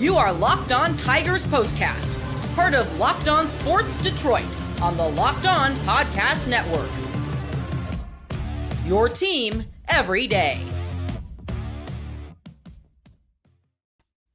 You are Locked On Tigers Postcast, part of Locked On Sports Detroit on the Locked On Podcast Network. Your team every day.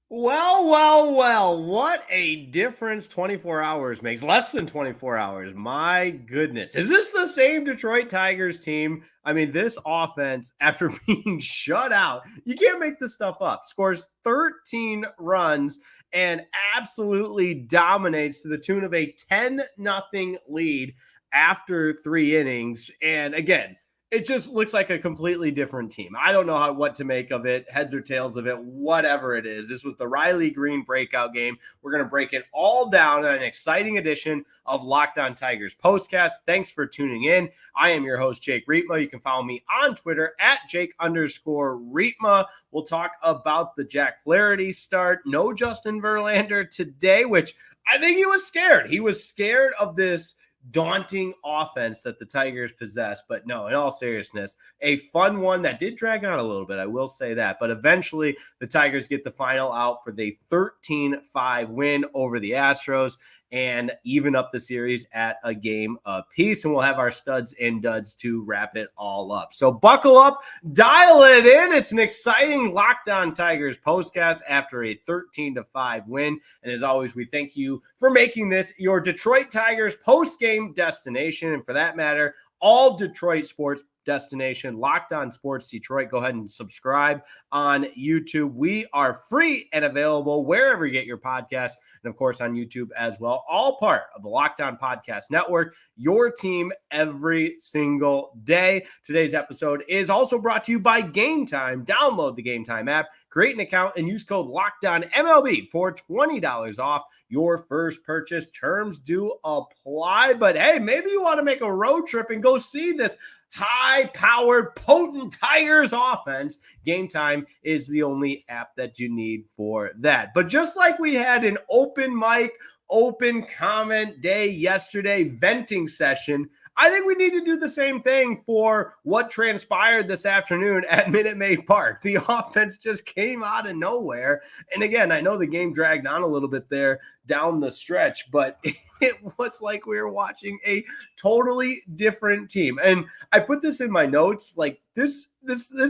Well, what a difference 24 hours makes. Less than 24 hours. My goodness. Is this the same Detroit Tigers team? I mean, this offense, after being shut out, you can't make this stuff up. Scores 13 runs and absolutely dominates to the tune of a 10-0 lead after 3 innings. And again, it just looks like a completely different team. I don't know what to make of it, heads or tails of it, whatever it is. This was the Riley Greene breakout game. We're going to break it all down on an exciting edition of Locked On Tigers Postcast. Thanks for tuning in. I am your host, Jake Riepma. You can follow me on Twitter at Jake_Riepma. We'll talk about the Jack Flaherty start. No Justin Verlander today, which I think he was scared. He was scared of this daunting offense that the Tigers possess. But no, in all seriousness, a fun one that did drag on a little bit, I will say that. But eventually the Tigers get the final out for the 13-5 win over the Astros and even up the series at a game apiece. And we'll have our studs and duds to wrap it all up. So buckle up, dial it in. It's an exciting Locked On Tigers postcast after a 13-5 win. And as always, we thank you for making this your Detroit Tigers post-game destination. And for that matter, all Detroit sports destination, Locked On Sports Detroit. Go ahead and subscribe on YouTube. We are free and available wherever you get your podcast, and of course on YouTube as well. All part of the Locked On Podcast Network, your team every single day. Today's episode is also brought to you by Game Time. Download the Game Time app, create an account, and use code LOCKEDONMLB for $20 off your first purchase. Terms do apply, but hey, maybe you want to make a road trip and go see this high-powered, potent Tigers offense. Game Time is the only app that you need for that. But just like we had an open mic, open comment day yesterday, venting session, I think we need to do the same thing for what transpired this afternoon at Minute Maid Park. The offense just came out of nowhere. And again, I know the game dragged on a little bit there down the stretch, but it was like we were watching a totally different team. And I put this in my notes, like this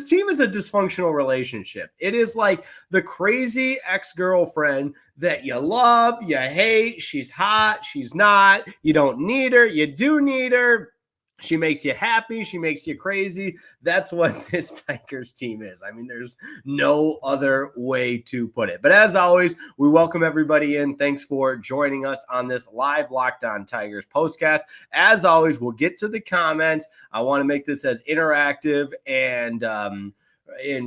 team is a dysfunctional relationship. It is like the crazy ex-girlfriend that you love, you hate, she's hot, she's not, you don't need her, you do need her. She makes you happy. She makes you crazy. That's what this Tigers team is. I mean, there's no other way to put it. But as always, we welcome everybody in. Thanks for joining us on this live Locked On Tigers postcast. As always, we'll get to the comments. I want to make this as interactive and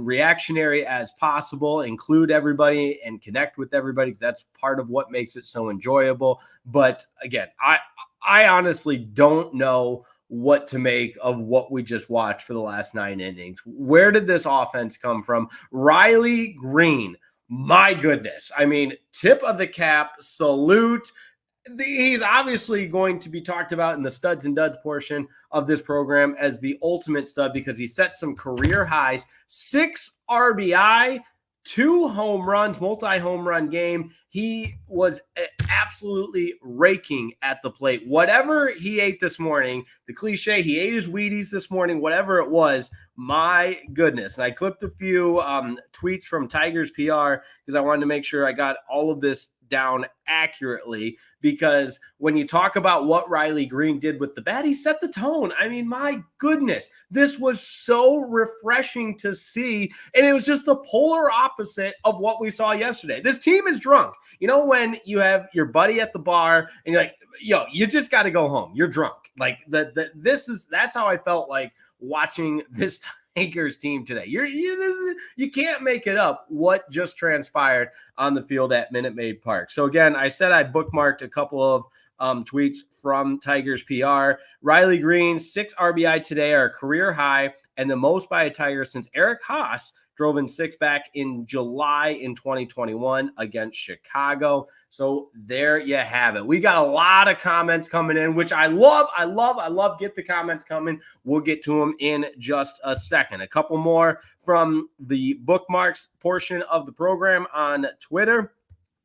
reactionary as possible, include everybody and connect with everybody, because that's part of what makes it so enjoyable. But again, I honestly don't know what to make of what we just watched for the last 9 innings. Where did this offense come from? Riley Greene, my goodness. I mean, tip of the cap, salute. He's obviously going to be talked about in the studs and duds portion of this program as the ultimate stud, because he set some career highs, 6 RBI, 2 home runs, multi-home run game. He was absolutely raking at the plate. Whatever he ate this morning, the cliche, he ate his Wheaties this morning, whatever it was, my goodness. And I clipped a few tweets from Tigers PR because I wanted to make sure I got all of this down accurately, because when you talk about what Riley Greene did with the bat, he set the tone. I mean, my goodness, this was so refreshing to see. And it was just the polar opposite of what we saw yesterday. This team is drunk. You know, when you have your buddy at the bar and you're like, yo, you just got to go home. You're drunk. Like that's how I felt like watching this Tigers team today. You can't make it up what just transpired on the field at Minute Maid Park. So again, I said I bookmarked a couple of tweets from Tigers PR. Riley Greene, 6 RBI today, are a career high and the most by a Tiger since Eric Haas drove in 6 back in July in 2021 against Chicago. So there you have it. We got a lot of comments coming in, which I love. Get the comments coming. We'll get to them in just a second. A couple more from the bookmarks portion of the program on Twitter.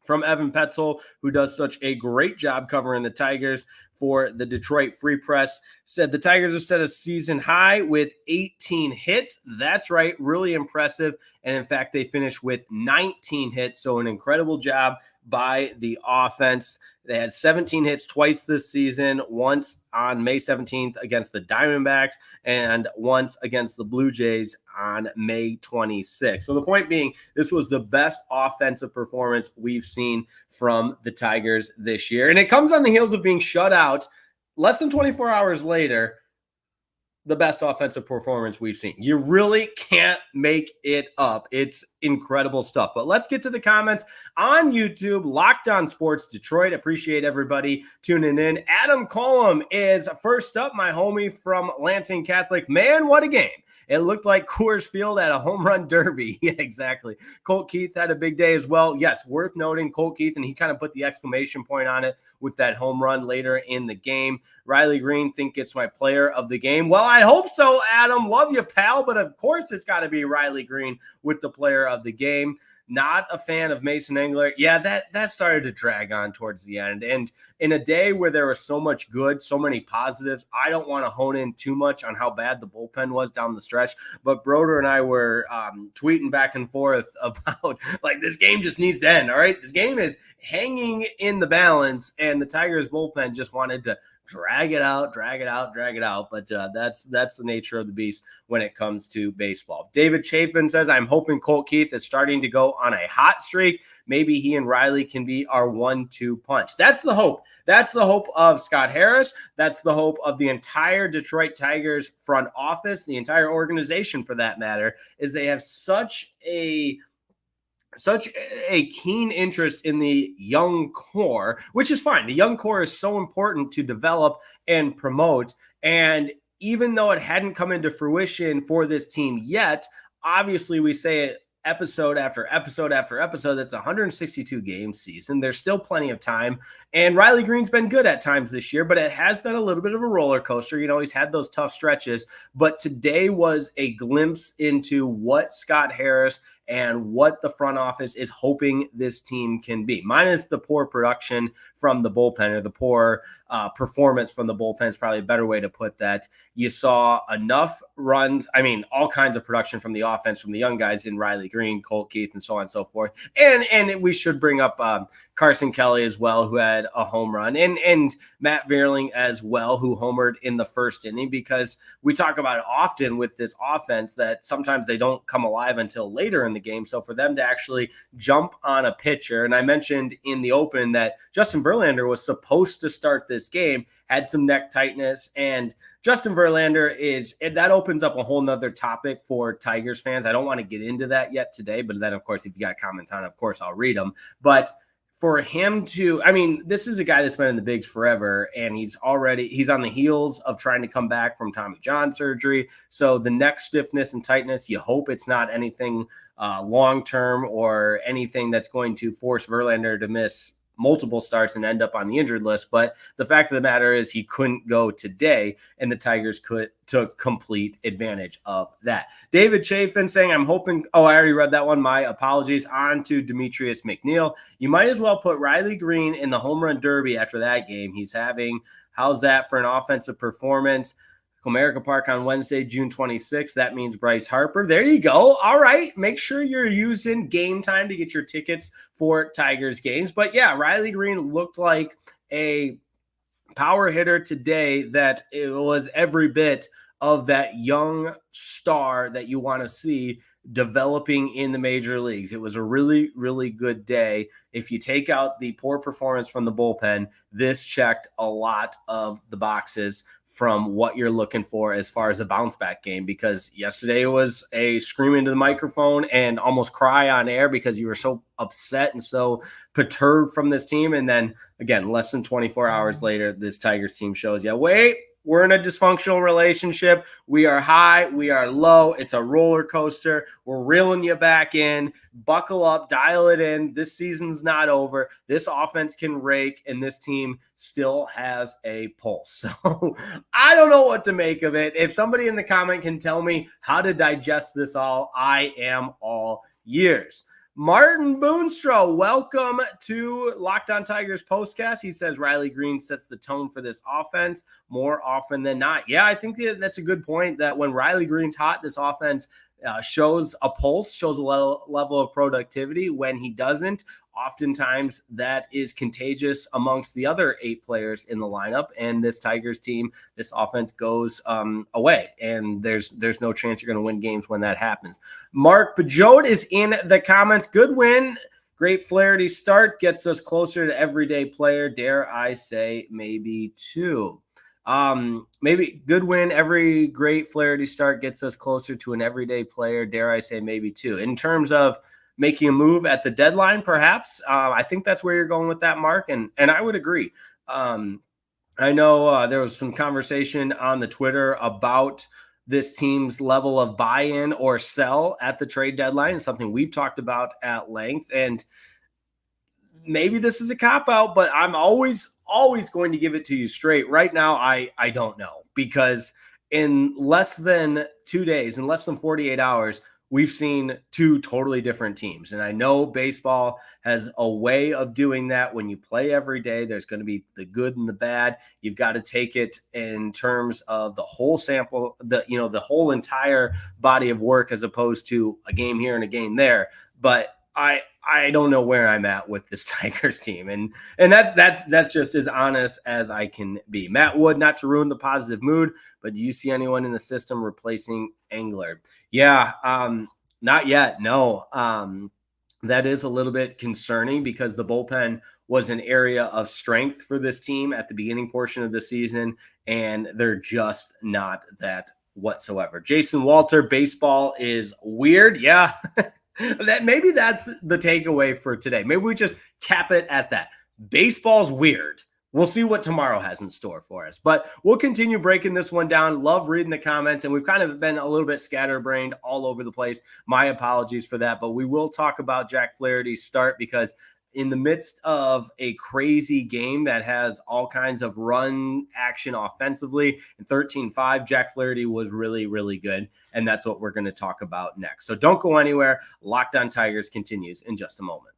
from Evan Petzold, who does such a great job covering the Tigers for the Detroit Free Press, said the Tigers have set a season high with 18 hits. That's right, really impressive. And in fact, they finished with 19 hits, so an incredible job by the offense. They had 17 hits twice this season, once on May 17th against the Diamondbacks and once against the Blue Jays on May 26th. So the point being, this was the best offensive performance we've seen from the Tigers this year. And it comes on the heels of being shut out less than 24 hours later. The best offensive performance we've seen. You really can't make it up. It's incredible stuff. But let's get to the comments on YouTube. Locked On Sports Detroit. Appreciate everybody tuning in. Adam Cullum is first up, my homie from Lansing Catholic. Man, what a game. It looked like Coors Field at a home run derby. Yeah, exactly. Colt Keith had a big day as well. Yes, worth noting Colt Keith, and he kind of put the exclamation point on it with that home run later in the game. Riley Greene think it's my player of the game. Well, I hope so, Adam. Love you, pal. But of course it's got to be Riley Greene with the player of the game. Not a fan of Mason Engler. Yeah, that started to drag on towards the end. And in a day where there was so much good, so many positives, I don't want to hone in too much on how bad the bullpen was down the stretch. But Broder and I were tweeting back and forth about, like, this game just needs to end, all right? This game is hanging in the balance, and the Tigers bullpen just wanted to drag it out. But that's the nature of the beast when it comes to baseball. David Chafin says, I'm hoping Colt Keith is starting to go on a hot streak. Maybe he and Riley can be our 1-2 punch. That's the hope. That's the hope of Scott Harris. That's the hope of the entire Detroit Tigers front office, the entire organization for that matter, is they have such a keen interest in the young core, which is fine. The young core is so important to develop and promote. And even though it hadn't come into fruition for this team yet, obviously we say it episode after episode after episode. That's a 162 game season. There's still plenty of time. And Riley Greene's been good at times this year, but it has been a little bit of a roller coaster. You know, he's had those tough stretches, but today was a glimpse into what Scott Harris and what the front office is hoping this team can be. Minus the poor production from the bullpen, or the poor performance from the bullpen is probably a better way to put that. You saw enough runs, all kinds of production from the offense, from the young guys in Riley Greene, Colt Keith, and so on and so forth. And we should bring up Carson Kelly as well, who had a home run, and Matt Vierling as well, who homered in the first inning, because we talk about it often with this offense that sometimes they don't come alive until later in the game. So for them to actually jump on a pitcher, and I mentioned in the open that Justin Verlander was supposed to start this game, had some neck tightness, and Justin Verlander that opens up a whole nother topic for Tigers fans. I don't want to get into that yet today, but then of course, if you got comments on it, of course I'll read them. But for him to, this is a guy that's been in the bigs forever, and he's on the heels of trying to come back from Tommy John surgery. So the neck stiffness and tightness, you hope it's not anything long-term or anything that's going to force Verlander to miss multiple starts and end up on the injured list. But the fact of the matter is he couldn't go today, and the Tigers took complete advantage of that. David Chafin saying, I'm hoping, I already read that one. My apologies. On to Demetrius McNeil. You might as well put Riley Greene in the home run derby after that game he's having. How's that for an offensive performance? Comerica Park on Wednesday, June 26th. That means Bryce Harper. There you go. All right. Make sure you're using Game Time to get your tickets for Tigers games. But yeah, Riley Greene looked like a power hitter today that it was every bit of that young star that you want to see developing in the major leagues. It was a really, really good day. If you take out the poor performance from the bullpen, this checked a lot of the boxes from what you're looking for as far as a bounce back game, because yesterday was a scream into the microphone and almost cry on air because you were so upset and so perturbed from this team. And then again, less than 24 hours later, this Tigers team shows you, wait, we're in a dysfunctional relationship. We are high. We are low. It's a roller coaster. We're reeling you back in. Buckle up. Dial it in. This season's not over. This offense can rake, and this team still has a pulse. So I don't know what to make of it. If somebody in the comment can tell me how to digest this all, I am all ears. Martin Boonstrow, welcome to Locked On Tigers Postcast. He says Riley Greene sets the tone for this offense more often than not. Yeah, I think that's a good point, that when Riley Greene's hot, this offense shows a pulse, shows a level of productivity. When he doesn't, oftentimes that is contagious amongst the other 8 players in the lineup. And this Tigers team, this offense goes away. And there's no chance you're going to win games when that happens. Mark Pajot is in the comments. Good win. Great Flaherty start gets us closer to everyday player. Dare I say maybe 2. Maybe good win. Every great Flaherty start gets us closer to an everyday player. Dare I say maybe 2. In terms of making a move at the deadline, perhaps, I think that's where you're going with that, Mark. And I would agree. I know there was some conversation on the Twitter about this team's level of buy-in or sell at the trade deadline, something we've talked about at length. And maybe this is a cop-out, but I'm always going to give it to you straight. Right now, I don't know, because in less than 2 days, in less than 48 hours, we've seen 2 totally different teams. And I know baseball has a way of doing that. When you play every day, there's going to be the good and the bad. You've got to take it in terms of the whole sample, the whole entire body of work, as opposed to a game here and a game there. But I don't know where I'm at with this Tigers team. And that's just as honest as I can be. Matt Wood, not to ruin the positive mood, but do you see anyone in the system replacing Engler? Yeah, not yet. No. That is a little bit concerning, because the bullpen was an area of strength for this team at the beginning portion of the season, and they're just not that whatsoever. Jason Walter, baseball is weird. Yeah. That's the takeaway for today. Maybe we just cap it at that. Baseball's weird. We'll see what tomorrow has in store for us, but we'll continue breaking this one down. Love reading the comments, and we've kind of been a little bit scatterbrained all over the place. My apologies for that, but we will talk about Jack Flaherty's start, because in the midst of a crazy game that has all kinds of run action offensively, in 13-5, Jack Flaherty was really, really good. And that's what we're going to talk about next. So don't go anywhere. Locked On Tigers continues in just a moment.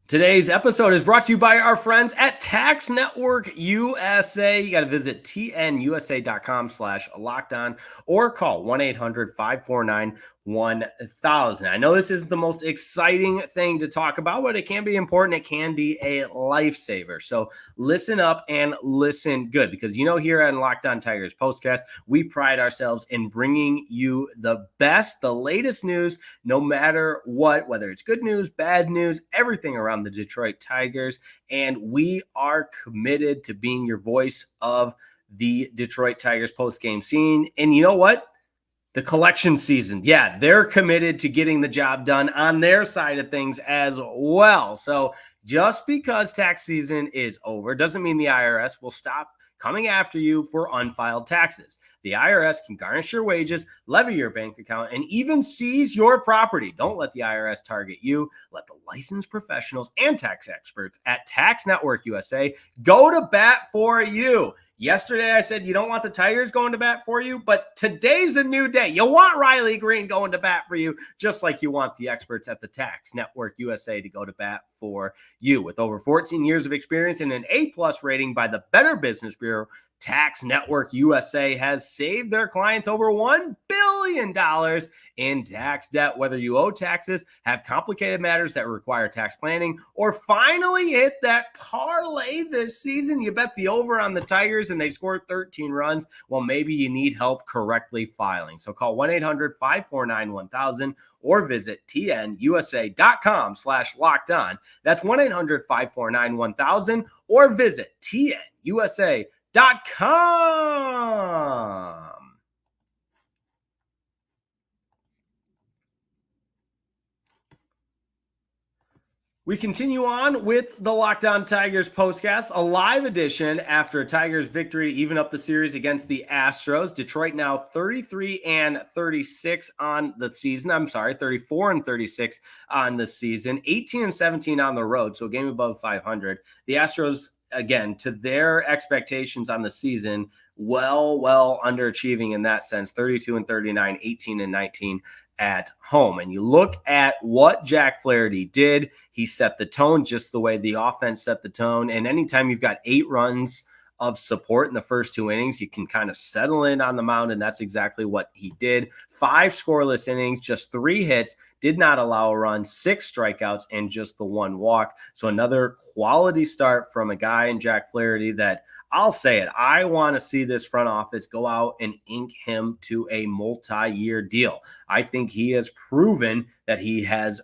Today's episode is brought to you by our friends at Tax Network USA. You got to visit tnusa.com/lockedon or call 1-800-549-1000. I know this isn't the most exciting thing to talk about, but it can be important. It can be a lifesaver. So listen up and listen good, because here on Locked On Tigers Postcast, we pride ourselves in bringing you the best, the latest news, no matter what, whether it's good news, bad news, everything around the Detroit Tigers. And we are committed to being your voice of the Detroit Tigers post-game scene. And you know what? The collection season, yeah, they're committed to getting the job done on their side of things as well. So just because tax season is over doesn't mean the IRS will stop coming after you for unfiled taxes. The IRS can garnish your wages, levy your bank account, and even seize your property. Don't let the IRS target you. Let the licensed professionals and tax experts at Tax Network USA go to bat for you. Yesterday, I said you don't want the Tigers going to bat for you, but today's a new day. You want Riley Greene going to bat for you, just like you want the experts at the Tax Network USA to go to bat for you. With over 14 years of experience and an A-plus rating by the Better Business Bureau, Tax Network USA has saved their clients over $1 billion in tax debt. Whether you owe taxes, have complicated matters that require tax planning, or finally hit that parlay this season, you bet the over on the Tigers and they scored 13 runs, well, maybe you need help correctly filing. So call 1-800-549-1000 or visit tnusa.com/lockedon. That's 1-800-549-1000 or visit tnusa.com. We continue on with the Locked On Tigers postcast, a live edition after a Tigers victory to even up the series against the Astros. Detroit now 33-36 on the season. 34-36 on the season. 18-17 on the road, so a game above 500. The Astros, again, to their expectations on the season, well underachieving in that sense. 32-39, 18-19 at home. And you look at what Jack Flaherty did. He set the tone just the way the offense set the tone. And anytime you've got 8 runs of support in the first 2 innings, you can kind of settle in on the mound. And that's exactly what he did. 5 scoreless innings, just 3 hits, did not allow a run, 6 strikeouts, and just the 1 walk. So another quality start from a guy in Jack Flaherty that, I'll say it, I want to see this front office go out and ink him to a multi-year deal. I think he has proven that he has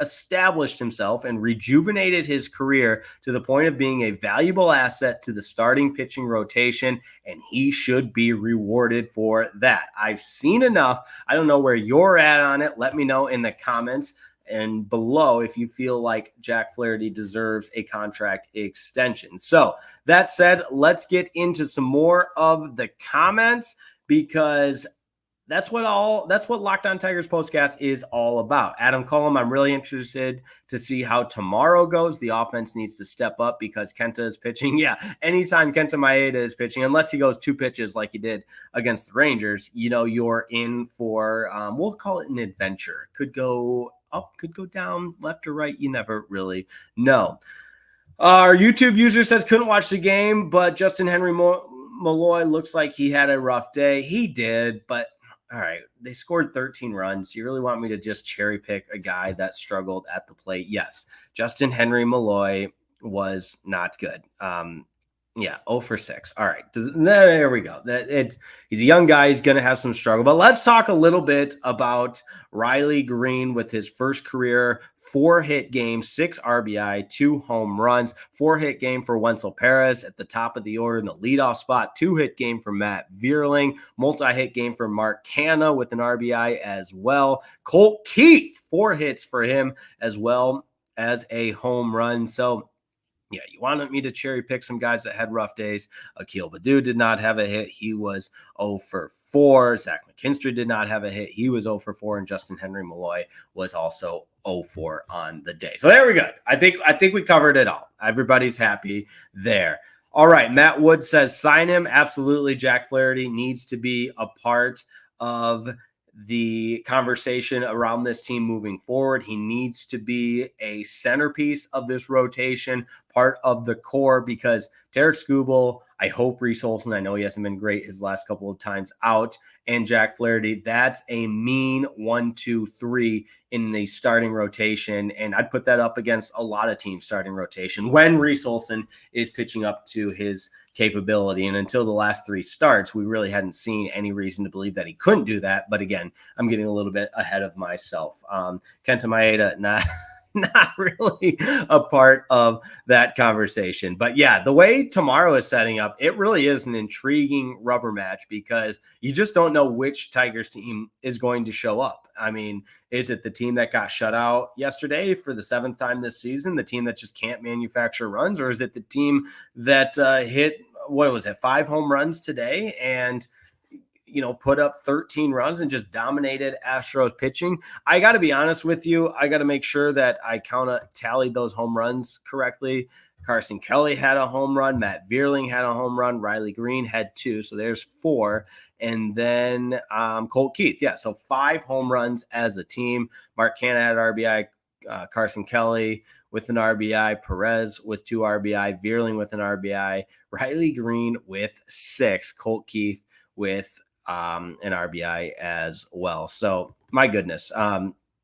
established himself and rejuvenated his career to the point of being a valuable asset to the starting pitching rotation, and he should be rewarded for that. I've seen enough. I don't know where you're at on it. Let me know in the comments and below if you feel like Jack Flaherty deserves a contract extension. So that said, let's get into some more of the comments, because that's what Locked On Tigers postcast is all about. Adam Cullum, I'm really interested to see how tomorrow goes. The offense needs to step up because Kenta is pitching. Yeah, anytime Kenta Maeda is pitching, unless he goes 2 pitches like he did against the Rangers, you're in for, we'll call it an adventure. Could go up, could go down, left or right. You never really know. Our YouTube user says couldn't watch the game, but Justin Henry Malloy looks like he had a rough day. He did, but all right, they scored 13 runs. You really want me to just cherry pick a guy that struggled at the plate? Yes, Justin Henry Malloy was not good. 0 for 6. All right, there we go. He's a young guy. He's going to have some struggle. But let's talk a little bit about Riley Greene with his first career 4-hit game, 6 RBI, 2 home runs, 4-hit game for Wenceel Perez at the top of the order in the leadoff spot, 2-hit game for Matt Vierling, multi-hit game for Mark Canha with an RBI as well. Colt Keith, 4 hits for him as well as a home run. So yeah, you wanted me to cherry pick some guys that had rough days. Akil Baddoo did not have a hit. He was 0 for 4. Zach McKinstry did not have a hit. He was 0 for 4. And Justin Henry Malloy was also 0 for on the day. So there we go. I think we covered it all. Everybody's happy there. All right. Matt Wood says sign him. Absolutely. Jack Flaherty needs to be a part of the conversation around this team moving forward. He needs to be a centerpiece of this rotation, part of the core, because Derek Skubal, I hope Reese Olson, I know he hasn't been great his last couple of times out, and Jack Flaherty, that's a mean 1, 2, 3 in the starting rotation. And I'd put that up against a lot of teams' starting rotation when Reese Olson is pitching up to his capability. And until the last 3 starts, we really hadn't seen any reason to believe that he couldn't do that. But again, I'm getting a little bit ahead of myself. Kenta Maeda, not really a part of that conversation. But yeah, the way tomorrow is setting up, it really is an intriguing rubber match, because you just don't know which Tigers team is going to show up. I mean, is it the team that got shut out yesterday for the 7th time this season, the team that just can't manufacture runs, or is it the team that hit, 5 home runs today and put up 13 runs and just dominated Astros pitching? I got to be honest with you. I got to make sure that I tallied those home runs correctly. Carson Kelly had a home run. Matt Vierling had a home run. Riley Greene had 2. So there's 4. And then Colt Keith. Yeah. So 5 home runs as a team. Mark Canha had RBI. Carson Kelly with an RBI. Perez with 2 RBI. Vierling with an RBI. Riley Greene with 6. Colt Keith with an RBI as well. So my goodness.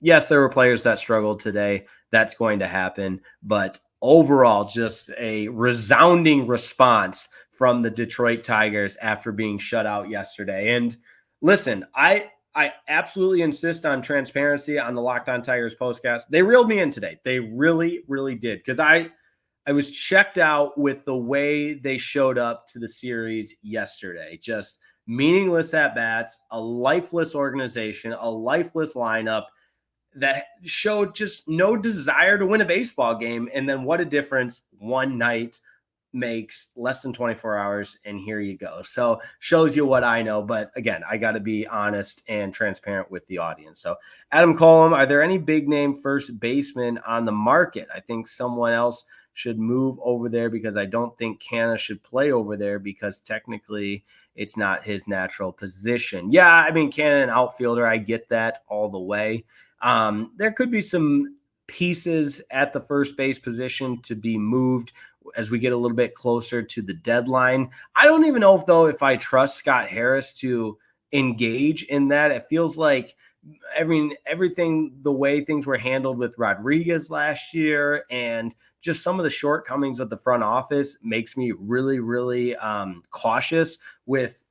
Yes, there were players that struggled today. That's going to happen. But overall, just a resounding response from the Detroit Tigers after being shut out yesterday. And listen, I absolutely insist on transparency on the Locked On Tigers postcast. They reeled me in today. They really, really did. Because I was checked out with the way they showed up to the series yesterday. Just meaningless at-bats, a lifeless organization, a lifeless lineup. that showed just no desire to win a baseball game. And then what a difference one night makes, less than 24 hours. And here you go. So shows you what I know. But again, I got to be honest and transparent with the audience. So Adam Colum, are there any big name first basemen on the market? I think someone else should move over there because I don't think Canha should play over there because technically it's not his natural position. Yeah, I mean, Canha, an outfielder, I get that all the way. There could be some pieces at the first base position to be moved as we get a little bit closer to the deadline. I don't even know if I trust Scott Harris to engage in that. It feels like, I mean, everything, the way things were handled with Rodriguez last year and just some of the shortcomings of the front office makes me really, really cautious with,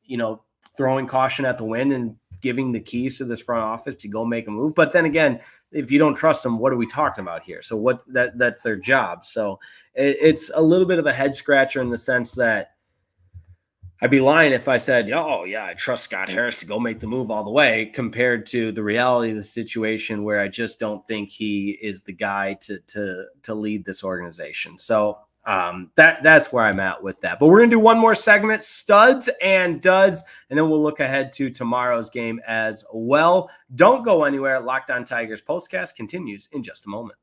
throwing caution at the wind and giving the keys to this front office to go make a move. But then again, if you don't trust them, what are we talking about here? So that's their job. So it's a little bit of a head scratcher in the sense that I'd be lying if I said, oh, yeah, I trust Scott Harris to go make the move all the way, compared to the reality of the situation where I just don't think he is the guy to lead this organization. So that's where I'm at with that. But we're going to do one more segment, studs and duds, and then we'll look ahead to tomorrow's game as well. Don't go anywhere. Locked On Tigers Postcast continues in just a moment.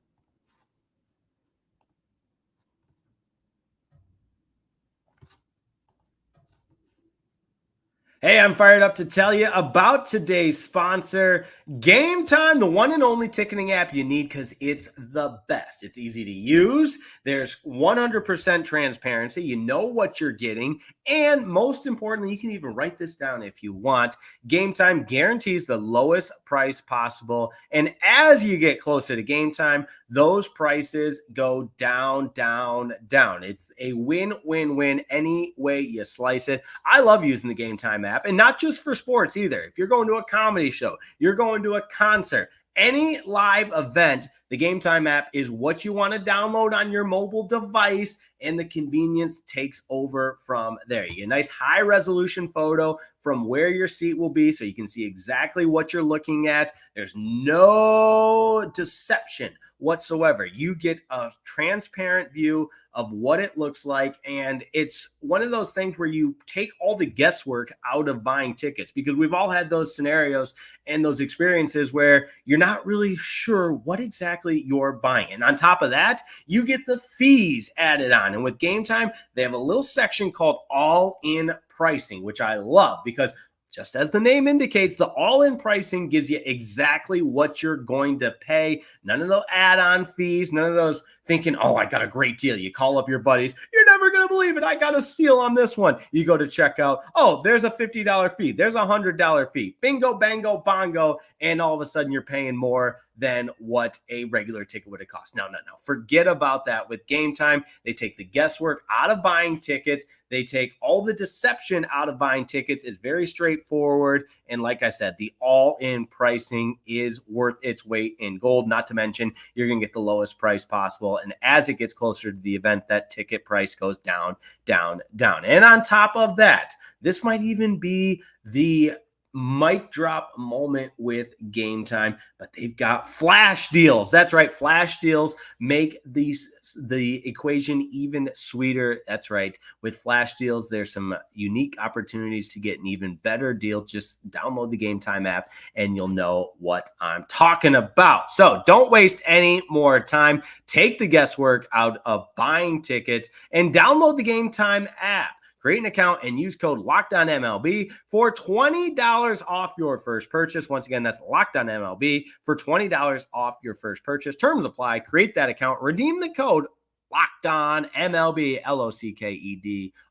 Hey, I'm fired up to tell you about today's sponsor, Game Time, the one and only ticketing app you need because it's the best. It's easy to use. There's 100% transparency. You know what you're getting. And most importantly, you can even write this down if you want. Game Time guarantees the lowest price possible. And as you get closer to game time, those prices go down, down, down. It's a win-win-win any way you slice it. I love using the Game Time app, and not just for sports either. If you're going to a comedy show, you're going to a concert, any live event, the Game Time app is what you want to download on your mobile device, and the convenience takes over from there. You get a nice high-resolution photo from where your seat will be so you can see exactly what you're looking at. There's no deception whatsoever. You get a transparent view of what it looks like, and it's one of those things where you take all the guesswork out of buying tickets, because we've all had those scenarios and those experiences where you're not really sure what exactly you're buying. And on top of that, you get the fees added on. And with Game Time, they have a little section called all-in pricing, which I love because just as the name indicates, the all-in pricing gives you exactly what you're going to pay. None of those add-on fees, none of those thinking, oh, I got a great deal. You call up your buddies. You're never going to believe it. I got a steal on this one. You go to checkout. Oh, there's a $50 fee. There's a $100 fee. Bingo, bango, bongo. And all of a sudden you're paying more than what a regular ticket would have cost. No. Forget about that. With Game Time, they take the guesswork out of buying tickets. They take all the deception out of buying tickets. It's very straightforward. And like I said, the all-in pricing is worth its weight in gold. Not to mention, you're going to get the lowest price possible. And as it gets closer to the event, that ticket price goes down, down, down. And on top of that, this might even be the mic drop moment with Game Time, but they've got flash deals. That's right. Flash deals make the equation even sweeter. That's right. With flash deals, there's some unique opportunities to get an even better deal. Just download the Game Time app and you'll know what I'm talking about. So don't waste any more time. Take the guesswork out of buying tickets and download the Game Time app. Create an account and use code LOCKEDONMLB for $20 off your first purchase. Once again, that's LOCKEDONMLB for $20 off your first purchase. Terms apply. Create that account. Redeem the code LOCKEDONMLB,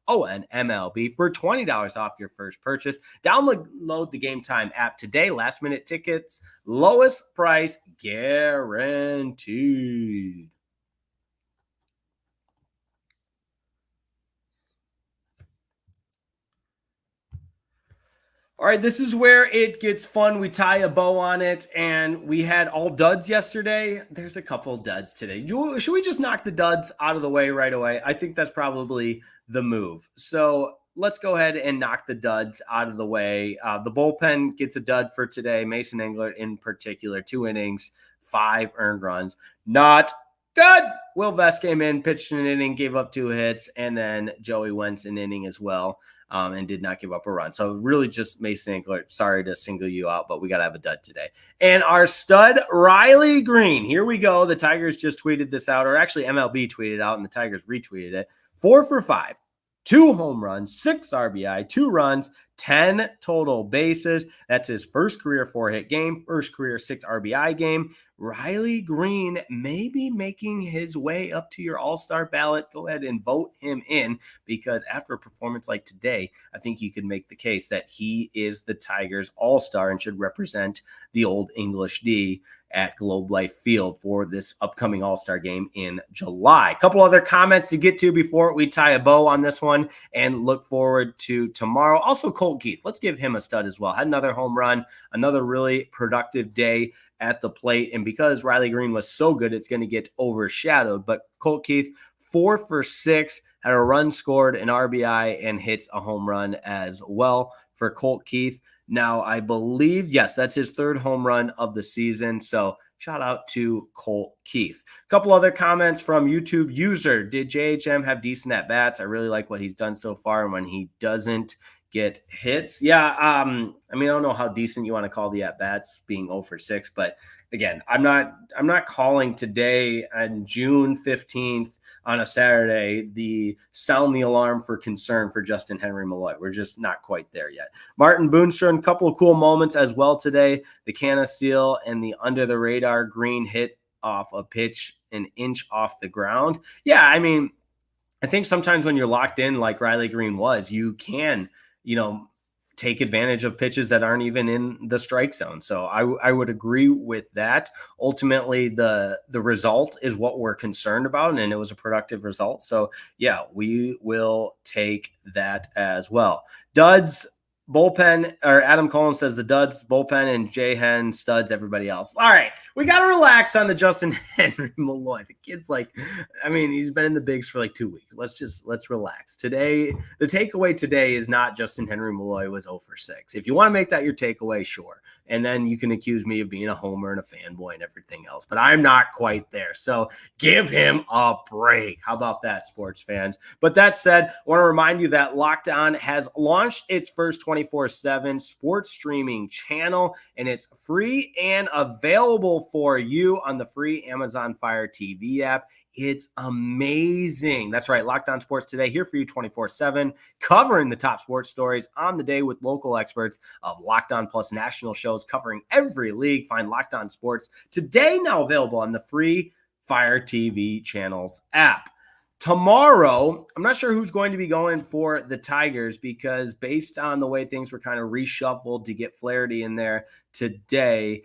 LOCKEDONMLB for $20 off your first purchase. Download the Game Time app today. Last minute tickets, lowest price guaranteed. All right, this is where it gets fun. We tie a bow on it, and we had all duds yesterday. There's a couple of duds today. Should we just knock the duds out of the way right away? I think that's probably the move. So let's go ahead and knock the duds out of the way. The bullpen gets a dud for today. Mason Englert in particular, 2 innings, 5 earned runs. Not good. Will Vest came in, pitched an inning, gave up 2 hits, and then Joey Wentz an inning as well, and did not give up a run. So really just Mason Ankler. Sorry to single you out, but we got to have a dud today. And our stud, Riley Greene. Here we go. The Tigers just tweeted this out, or actually MLB tweeted out, and the Tigers retweeted it. 4 for 5. 2 home runs, 6 RBI, 2 runs, 10 total bases. That's his first career 4-hit game, first career 6 RBI game. Riley Greene may be making his way up to your all-star ballot. Go ahead and vote him in, because after a performance like today, I think you could make the case that he is the Tigers all-star and should represent the Old English D at Globe Life Field for this upcoming All-Star game in July. A couple other comments to get to before we tie a bow on this one and look forward to tomorrow. Also, Colt Keith, let's give him a stud as well. Had another home run, another really productive day at the plate. And because Riley Greene was so good, it's going to get overshadowed. But Colt Keith, 4 for 6, had a run scored, an RBI, and hits a home run as well for Colt Keith. Now, I believe, yes, that's his 3rd home run of the season. So shout out to Colt Keith. A couple other comments from YouTube user. Did JHM have decent at-bats? I really like what he's done so far. And when he doesn't get hits, yeah, I mean, I don't know how decent you want to call the at-bats being 0 for 6. But again, I'm not calling today on June 15th on a Saturday, the sound the alarm for concern for Justin Henry Malloy. We're just not quite there yet. Martin Boonstrom, a couple of cool moments as well today. The Canha steal and the under the radar Greene hit off a pitch an inch off the ground. Yeah, I mean, I think sometimes when you're locked in like Riley Greene was, you can, take advantage of pitches that aren't even in the strike zone. So I would agree with that. Ultimately, the result is what we're concerned about, and it was a productive result. So yeah, we will take that as well. Duds, bullpen, or Adam Cullen says the duds, bullpen, and J-Hen, studs, everybody else. All right, we got to relax on the Justin Henry Malloy. The kid's he's been in the bigs for 2 weeks. Let's relax. Today, the takeaway today is not Justin Henry Malloy was 0 for 6. If you want to make that your takeaway, sure. And then you can accuse me of being a homer and a fanboy and everything else. But I'm not quite there. So give him a break. How about that, sports fans? But that said, I want to remind you that Locked On has launched its first 24/7 sports streaming channel, and it's free and available for you on the free Amazon Fire TV app. It's amazing. That's right. Locked On Sports Today, here for you 24/7, covering the top sports stories on the day with local experts of Locked On Plus national shows covering every league. Find Locked On Sports Today now available on the free Fire TV channels app. Tomorrow, I'm not sure who's going to be going for the Tigers, because based on the way things were kind of reshuffled to get Flaherty in there today,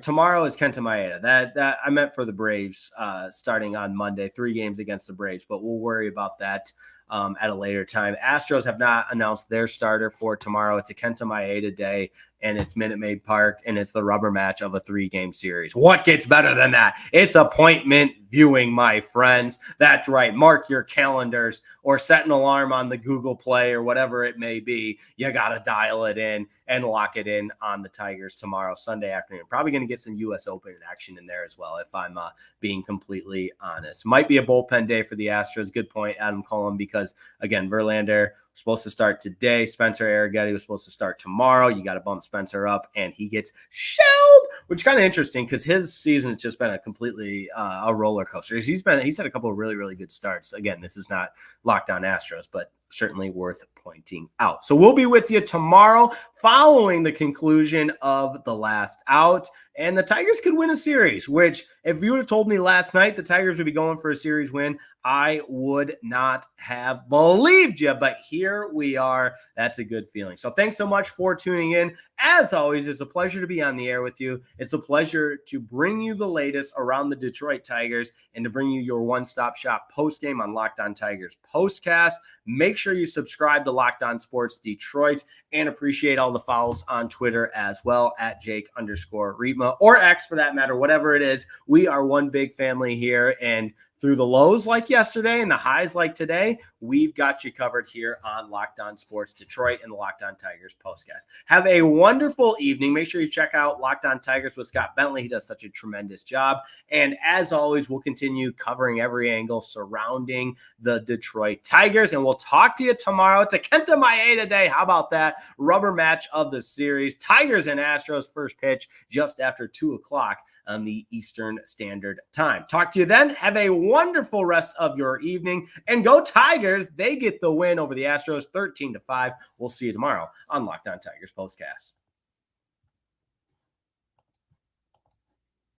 tomorrow is Kenta Maeda. That I meant for the Braves starting on Monday, 3 games against the Braves, but we'll worry about that at a later time. Astros have not announced their starter for tomorrow. It's a Kenta Maeda day, and it's Minute Maid Park, and it's the rubber match of a 3-game series. What gets better than that? It's appointment viewing, my friends. That's right. Mark your calendars or set an alarm on the Google Play or whatever it may be. You got to dial it in and lock it in on the Tigers tomorrow, Sunday afternoon. Probably going to get some U.S. Open action in there as well, if I'm being completely honest. Might be a bullpen day for the Astros. Good point, Adam Cullen, because, again, Verlander was supposed to start today. Spencer Arrighetti was supposed to start tomorrow. You got to bump Spencer up, and he gets shelled, which is kind of interesting because his season has just been a completely a roller coaster. He's had a couple of really, really good starts. Again, this is not Locked On Astros, but certainly worth pointing out. So we'll be with you tomorrow following the conclusion of the last out, and the Tigers could win a series, which if you would have told me last night the Tigers would be going for a series win, I would not have believed you, but here we are. That's a good feeling. So thanks so much for tuning in. As always, it's a pleasure to be on the air with you. It's a pleasure to bring you the latest around the Detroit Tigers and to bring you your one-stop shop post-game on Locked On Tigers POSTCAST. Make sure you subscribe to Locked On Sports Detroit, and appreciate all the follows on Twitter as well, at Jake_Riepma, or X for that matter, whatever it is. We are one big family here, and through the lows like yesterday and the highs like today, we've got you covered here on Locked On Sports Detroit and the Locked On Tigers POSTCAST. Have a wonderful wonderful evening. Make sure you check out Locked On Tigers with Scott Bentley. He does such a tremendous job. And as always, we'll continue covering every angle surrounding the Detroit Tigers. And we'll talk to you tomorrow. It's a Kenta Maeda day. How about that? Rubber match of the series. Tigers and Astros first pitch just after 2 o'clock on the Eastern Standard Time. Talk to you then. Have a wonderful rest of your evening. And go Tigers. They get the win over the Astros 13-5. We'll see you tomorrow on Locked On Tigers Postcast.